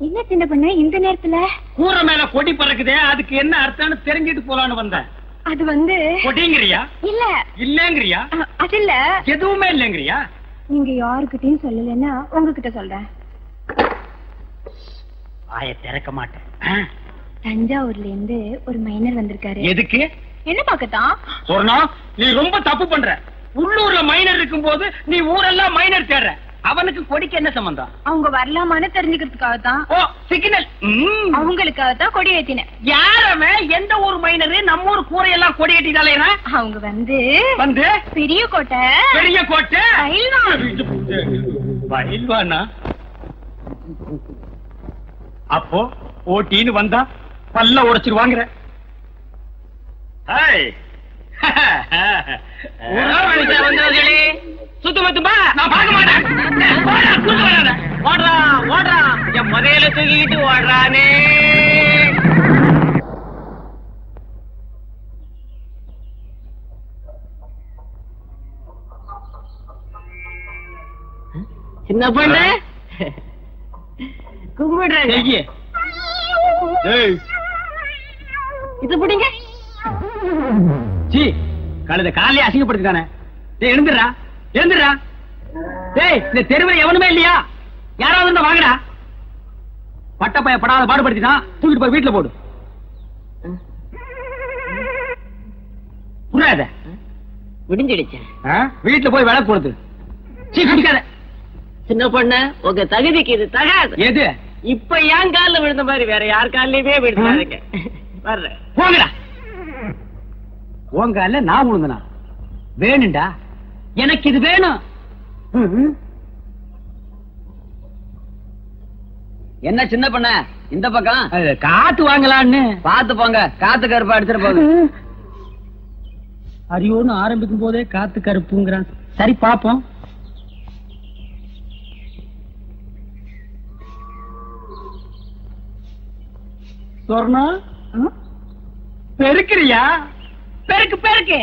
என்ன சின்ன பண்ண இந்த நேரத்துல? கூரை மேல கொடி பறக்குதே, அதுக்கு என்ன அர்த்தம்னு தெரிஞ்சிட்டு போலான்னு வந்தேன். அது வந்து கொடிங்கிறியா? இல்ல இல்லங்கிறியா? அது இல்ல, எதுவுமே இல்லங்கிறியா? நீங்க யாருக்கிட்டையும் சொல்லலன்னா உங்ககிட்ட சொல்றேன். வாயை திறக்க மாட்டேன். தஞ்சாவூர்ல இருந்து ஒரு மைனர் வந்திருக்காரு. எதுக்கு? என்ன பாக்கத்தான்? சொன்னா நீ ரொம்ப தப்பு பண்ற. உள்ளூர்ல மைனர் இருக்கும் போது நீ ஊரெல்லாம் மைனர் தேடுற. அவனுக்கு கொடிக்கு என்ன சம்பந்தம்? அவங்க வரலாமான்னு தெரிஞ்சுக்கிறதுக்காக தான். ஓ, சிக்னல். அவங்களுக்காக தான் கொடி ஏத்தினேன். யாரவே? எந்த ஊர் மைனரு? நம்ம ஊர் கூரையெல்லாம் கொடி ஏற்றிட்டாலேனா? அவங்க வந்து பெரிய கோட்டை. பெரிய கோட்டை பயில்வானா? அப்போ ஓட்டின்னு வந்தா பல்ல உடைச்சிருவாங்கிற. சுத்தமத்தும்பா நான் பார்க்க மாட்டேன். ஓடுறா ஓடுறா, என் முதல தூக்கிட்டு ஓடுறானே. சின்ன பொண்ணு கும்பிடுறாங்க. இது பிடிங்க. கழுத காலையே அசிங்கப்படுத்திட்டானே. எழுந்துடுறா எழுந்துடுறா. டேய், இந்த தெருவில் எவனுமே இல்லையா? யாராவது வாங்கடா. பட்டப்பைய படாத பாடுபடுத்திதான் தூக்கிட்டு போய் வீட்டுல போடு. புரியாத விடிஞ்சிடுச்சேன். வீட்டுல போய் விளக்கு போடுது. குடிக்காத சின்ன பொண்ணு, உங்க தகுதிக்கு இது தகாது. எது? இப்ப ஏன் காலில் விழுந்த மாதிரி வேற யார் காலிலுமே விழுந்தாருங்க. வர்றேன், போங்கடா. உங்க கால நான் விழுந்தனா? வேணும்டா, எனக்கு இது வேணும். என்ன சின்ன பண்ண இந்த பக்கம் காத்து வாங்கலான்னு பாத்து போங்க. காத்து கருப்பா அடிச்சிட்டு போகுது. அரியோன்னு ஆரம்பிக்கும் போதே காத்து கருப்புங்கிறான். சரி பாப்போம். சொர்ணா, பெருக்கிறியா? பெருக்கு பெருக்கு.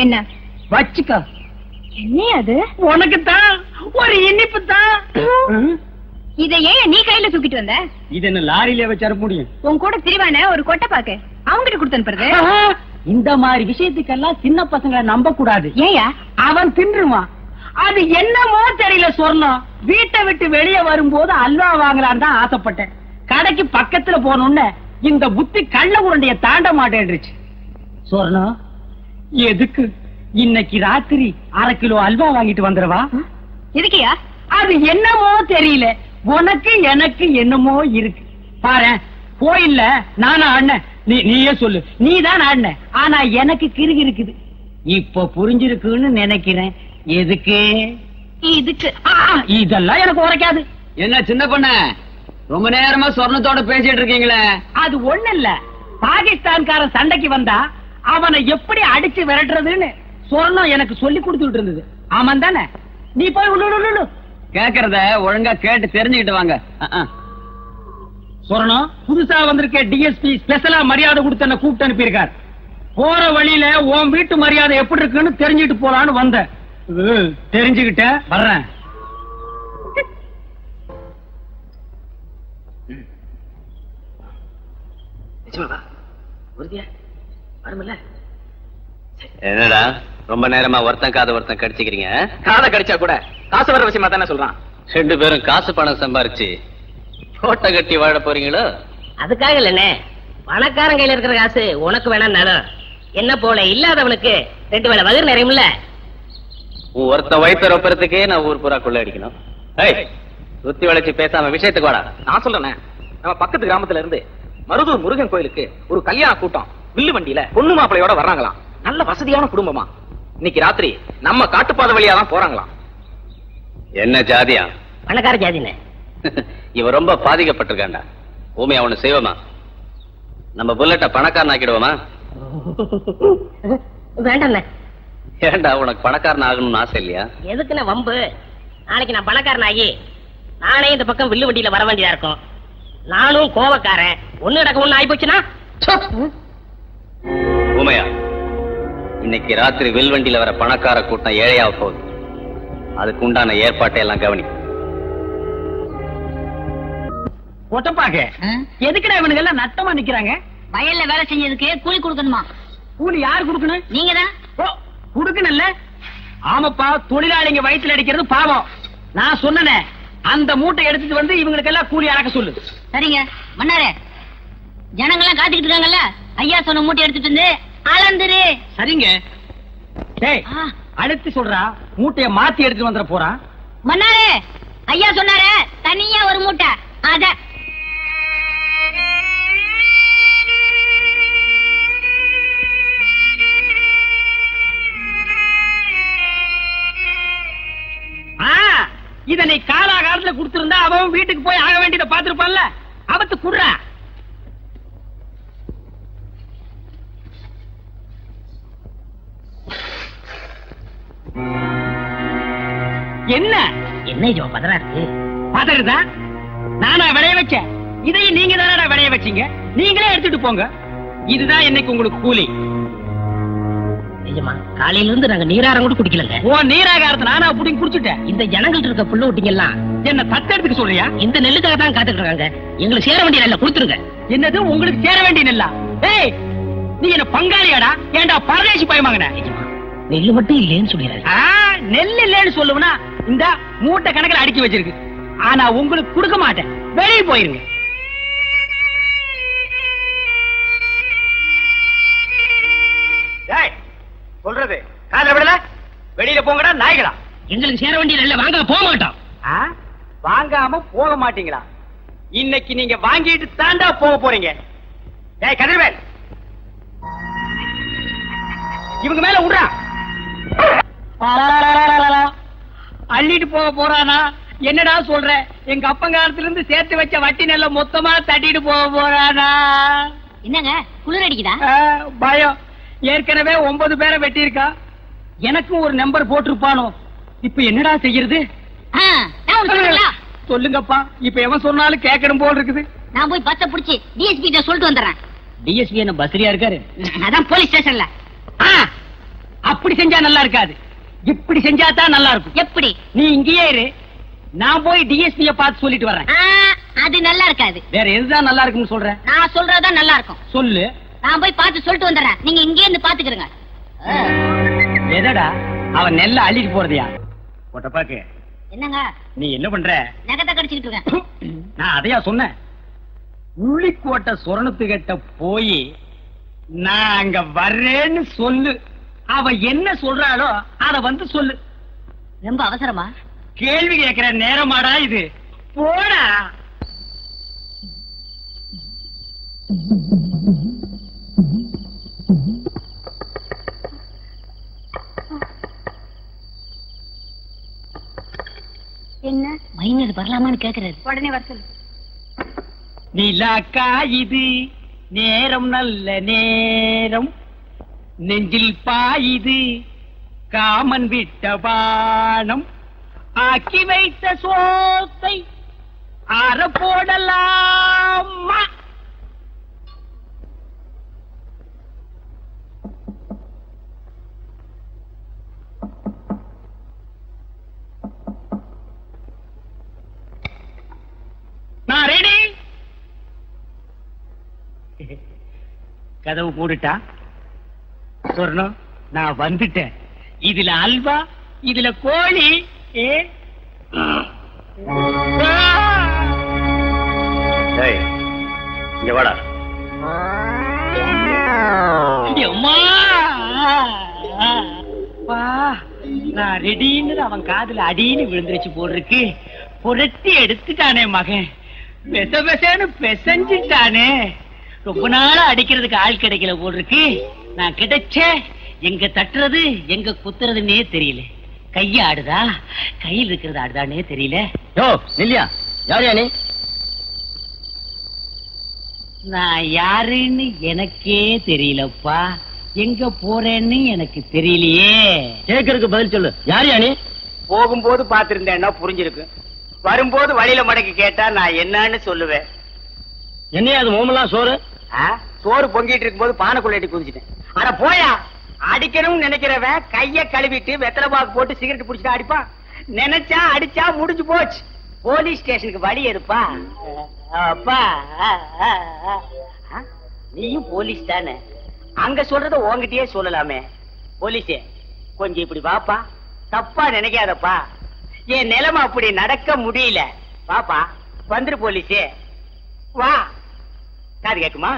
என்ன வச்சுக்க. என்ன அது? உனக்குத்தான் ஒரு இனிப்பு தான். இத ஏன் நீ கையில தூக்கிட்டு வந்த? இது என்ன லாரியில வச்சு அனுப்ப முடியும்? உன் கூட திரிவான ஒரு கொட்டை பாக்கு அவங்கிட்ட கொடுத்து அனுப்புறது. இந்த மாதிரி விஷயத்துக்கெல்லாம் சின்ன பசங்களை நம்ப கூடாது. ஏயா? அவன் தின்றுவான். அது என்னமோ தெரியல. சொர்ணம் வீட்டை விட்டு வெளியே வரும்போது அல்வா வாங்கலான்னு தான் ஆசைப்பட்டேன். கடைக்கு பக்கத்துல போனோன்னு இந்த புத்தி கள்ள உருண்டைய தாண்ட மாட்டேன்றுச்சு. சொர்ணம், எதுக்கு இன்னைக்கு ராத்திரி 1/2 கிலோ அல்வா வாங்கிட்டு வந்துடவா? எதுக்கியா? அது என்னமோ தெரியல. உனக்கு எனக்கு என்னமோ இருக்கு. பாரு, கோயில்ல நானா ஆடின, நீயே சொல்லு. நீதான் ஆடின, ஆனா எனக்கு கிறுகு இருக்குது. இப்ப புரிஞ்சிருக்குன்னு நினைக்கிறேன். எதுக்கு? இதுக்கு. இதெல்லாம் எனக்கு உரைக்காது. என்ன சின்ன பொண்ணு, ரொம்ப நேரமா சொர்ணத்தோட பேசிட்டு இருக்கீங்களே? அது ஒண்ணு இல்ல. பாகிஸ்தான்காரன் சண்டைக்கு வந்தா அவனை எப்படி அடிச்சு விரட்டுறதுன்னு சொர்ணம் எனக்கு சொல்லி கொடுத்துட்டு இருந்தது. ஆமாம் தானே? நீ போய் உள்ளு. கேக்குறத ஒழுங்கா கேட்டு தெரிஞ்சுக்கிட்டு வாங்க. சொர்ணம், புதுசா வந்திருக்க டிஎஸ்பி ஸ்பெஷலா மரியாதை கொடுத்து என்ன கூப்பிட்டு அனுப்பியிருக்கார். போற வழியில உன் வீட்டு மரியாதை எப்படி இருக்குன்னு தெரிஞ்சுட்டு போலான்னு வந்தேன். தெரிஞ்சுக்கிட்ட வர்றேன். என்னடா ரொம்ப நேரமா ஒருத்தன் காதை ஒருத்தன் கடிச்சுக்கிறீங்க? காதை கடிச்சா கூட காசு வர விஷயமா தானே சொல்றான். 2 பேரும் காசு பணம் சம்பாரிச்சு கோட்டை கட்டி வாழ போறீங்களோ? அதுக்காக இல்லனே, பணக்காரன் கையில இருக்கிற காசு உனக்கு வேணா நலம். என்ன போல இல்லாதவனுக்கு 2 வேளை வயிறு நிறையும்ல. ஒருத்தன் வயிற்று ரொப்பறதுக்கே நான் ஊர் பூரா கொள்ள அடிக்கணும். சுத்தி வளைச்சு பேசாம விஷயத்துக்கு வாடா. நான் சொல்றேன், நம்ம பக்கத்து கிராமத்துல இருந்து மருதூர் முருகன் கோயிலுக்கு ஒரு கல்யாண கூட்டம் வில்லு வண்டியில பொண்ணு மாப்பிளையோட வர்றாங்களாம். நல்ல வசதியான குடும்பமா. இன்னைக்கு ராத்திரி நம்ம காட்டுப்பாதை வழியா தான் போறாங்களாம். என்ன ஜாதியா? பணக்கார ஜாதினே. இவன் ரொம்ப பாதிக்கப்பட்டிருக்காண்டா. ஊமை அவனு செய்வோமா? நம்ம புல்லட்ட பணக்காரன் ஆக்கிடுவோமா? வேண்டாம். ஏண்டா, உனக்கு பணக்காரன் ஆகணும்னு ஆசை இல்லையா? எதுக்குன்னு வம்பு? நாளைக்கு நான் பணக்காரன் ஆகி நானே இந்த பக்கம் வில்லு வண்டியில வர வேண்டியதா இருக்கும். நானும் கோவக்காரன். ஒண்ணு நடக்க ஒண்ணு ஆகி போச்சுன்னா ஊமையா, இன்னைக்கு ராத்திரி வில்வண்டியில வர பணக்கார கூட்டம் ஏழையாக போகுது. அதுக்கு உண்டான ஏற்பாட்டை எல்லாம் கவனி. ஒட்டப்பாக்க எதுக்குடா இவனுங்க எல்லாம் நட்டமா நிக்கிறாங்க? வயல்ல வேலை செஞ்சதுக்கு கூலி கொடுக்கணுமா? கூலி யார் கொடுக்கணும்? நீங்க தான். ஓ, குடுக்கணும்ல? ஆமாப்பா, தொழிலாளிங்க வயித்துல அடிக்கிறது பாவம். நான் சொன்னனே, அந்த மூட்டை எடுத்துட்டு வந்து இவங்களுக்கு எல்லாம் கூலி அறக்க சொல்லு. சரிங்க மன்னாரே, ஜனங்கெல்லாம் காத்துக்கிட்டு இருக்காங்கல்ல, ஐயா சொன்ன மூட்டை எடுத்துட்டு வந்து அளந்துரு. சரிங்க. டேய், அடுத்து சொல்றா, மூட்டைய மாத்தி எடுத்துட்டு வந்துட போறான். மன்னாரே, ஐயா சொன்னாரே தனியா ஒரு மூட்டை, அத இத நீ காலாகாலத்துல குடுத்திருந்தா அவன் வீட்டுக்கு போய் ஆக வேண்டியதை பாத்துருப்பான்ல. அவத்து குடுறா. என்ன என்ன இது பதறா இருக்கு? பதறுதா? நானா விளைய வச்சேன்? இதையும் நீங்க தானடா விளைய வச்சீங்க. நீங்களே எடுத்துட்டு போங்க. இதுதான் இன்னைக்கு உங்களுக்கு கூலி. நிஜமா காலையில இருந்து நாங்க நீராரம் கூட குடிக்கலங்க. ஓ, நீராகாரத்தை நானா புடிங்க குடிச்சுட்டேன். இந்த ஜனங்கள்ட்ட இருக்க புள்ள ஊட்டிங்க எல்லாம் என்ன தத்தெடுத்துக்க சொல்றியா? இந்த நெல்லுக்காக தான் காத்துட்டு இருக்காங்க. எங்களுக்கு சேர வேண்டிய நெல்லை கொடுத்துருங்க. என்னது உங்களுக்கு சேர வேண்டிய நெல்லா? ஏய், நீ என்ன பங்காளியாடா? ஏண்டா பரதேசி பயமாங்கன? நெல்லு மட்டும் இல்லேன்னு சொல்லிடுறாரு. நெல் இல்லேன்னு சொல்லுவனா இந்த மூட்டை கணக்குல அடுக்கி வச்சிருக்கு. ஆனா உங்களுக்கு கொடுக்க மாட்டேன். வெளியே போயிருங்க. சொல்றது காதுல விடல? வெளியில போங்கடா நாய்களா. எங்களுக்கு சேர வேண்டிய நெல்லை வாங்க போக மாட்டோம். வாங்காம போக மாட்டீங்களா? இன்னைக்கு நீங்க வாங்கிட்டு தாண்டா போக போறீங்க. ஏய் கதிர்வேல், இவங்க மேல விடுறா. அள்ளிட்டு போக போறானா? என்னடா சொல்ற? எங்க அப்பங்காலத்துல இருந்து சேர்த்து வச்ச வட்டி நெல்ல மொத்தமா தட்டிட்டு போக போறானா? என்னங்க குளிர் அடிக்குதா? பயம். ஏற்கனவே 9 பேரை வெட்டி இருக்கா. எனக்கும் ஒரு நம்பர் போட்டிருப்பானோ. இப்ப என்னடா செய்யறது? சொல்லுங்கப்பா. இப்ப எவன் சொன்னாலும் கேட்கணும் போல் இருக்குது. நான் போய் பச்சை புடிச்சு டிஎஸ்பி கிட்ட சொல்லிட்டு வந்துடுறேன். டிஎஸ்பி என்ன பஸ்ரியா இருக்காரு? அதான் போலீஸ் ஸ்டேஷன்ல. அப்படி செஞ்சா நல்லா இருக்காது. இப்படி செஞ்சா தான் நல்லா இருக்கும். எப்படி? நீ இங்கேயே இரு, நான் போய் டிஎஸ்பிய பார்த்து சொல்லிட்டு வரேன். அது நல்லா இருக்காது. வேற எதுதான் நல்லா இருக்குன்னு சொல்ற? நான் சொல்றதுதான் நல்லா இருக்கும். சொல்லு. நான் போய் பார்த்து சொல்லிட்டு வந்துடுறேன். நீங்க இங்கே இருந்து பாத்துக்கிறங்க. எதடா அவன் நெல்ல அள்ளிட்டு போறதையா? ஒட்டப்பாக்கு, என்னங்க நீ என்ன பண்ற? நகத்தை கடிச்சுக்கிட்டு இருக்கேன். நான் அதையா சொன்னேன். உள்ளிக்கோட்டை சொரணத்துக்கிட்ட போய் நான் அங்க வர்றேன்னு சொல்லு. அவ என்ன சொல்றாளோ அத வந்து சொல்லு. ரொம்ப அவசரமா? கேள்வி கேட்கிற நேரமாடா இது? போடா. என்ன மைனர் வரலாமான்னு கேக்குறாரு. உடனே வர சொல்லு. நிலாக்கா இது நேரம் நல்ல நேரம், நெஞ்சில் பாயுது காமன் விட்ட பானம், ஆக்கி வைத்த சோத்தை அற போடலாமா? நான் ரெடி. கதவு போட்டுட்டா சொர்ணம், நான் வந்துட்டேன். இதுல அல்வா, இதுல கோழி. இங்க வாடா. நான் ரெடின்னு அவன் காதுல அடின்னு விழுந்துருச்சு போடுறதுக்கு. புரட்டி எடுத்துட்டானே மகன். பெச பெசன்னு பெசஞ்சிட்டானே. ரொம்ப நாளா அடிக்கிறதுக்கு ஆள் கிடைக்கல போடுறதுக்கு. நான் கிடைச்ச எங்க தட்டுறது எங்க குத்துறதுன்னே தெரியல. கைய ஆடுதா கையில் இருக்கிறது ஆடுதானே தெரியல. யோ நில்லியா, யாரையா நீ? நான் யாருன்னு எனக்கே தெரியலப்பா. எங்க போறேன்னு எனக்கு தெரியலையே. கேக்குறதுக்கு பதில் சொல்லு. யாரையா நீ? போகும்போது பாத்திருந்தேன்னா புரிஞ்சிருக்கு. வரும்போது வழியில மடக்கி கேட்டா நான் என்னன்னு சொல்லுவேன். என்னையா அது மோமெல்லாம் சோறு? சோறு பொங்கிட்டு இருக்கும் போது பானைக்குள்ளேட்டி குதிச்சிட்டேன். அட போயா, அடிக்கணும்னு நினைக்கிறவன் கைய கழுவிட்டு வெத்தலை பாக்கு போட்டு சிகரெட் புடிச்சிட்டு அடிப்பான். நினைச்சா அடிச்சா முடிஞ்சு போச்சு. போலீஸ் ஸ்டேஷனுக்கு வழி எதுப்பா? அப்பா நீயும் போலீஸ் தானே, அங்க சொல்றத உன்கிட்டயே சொல்லலாமே. போலீஸே கொஞ்சம் இப்படி வாப்பா, தப்பா நினைக்காதப்பா, என் நிலைமை அப்படி நடக்க முடியல. வாப்பா வந்துரு போலீஸே, வா. காது கேக்குமா?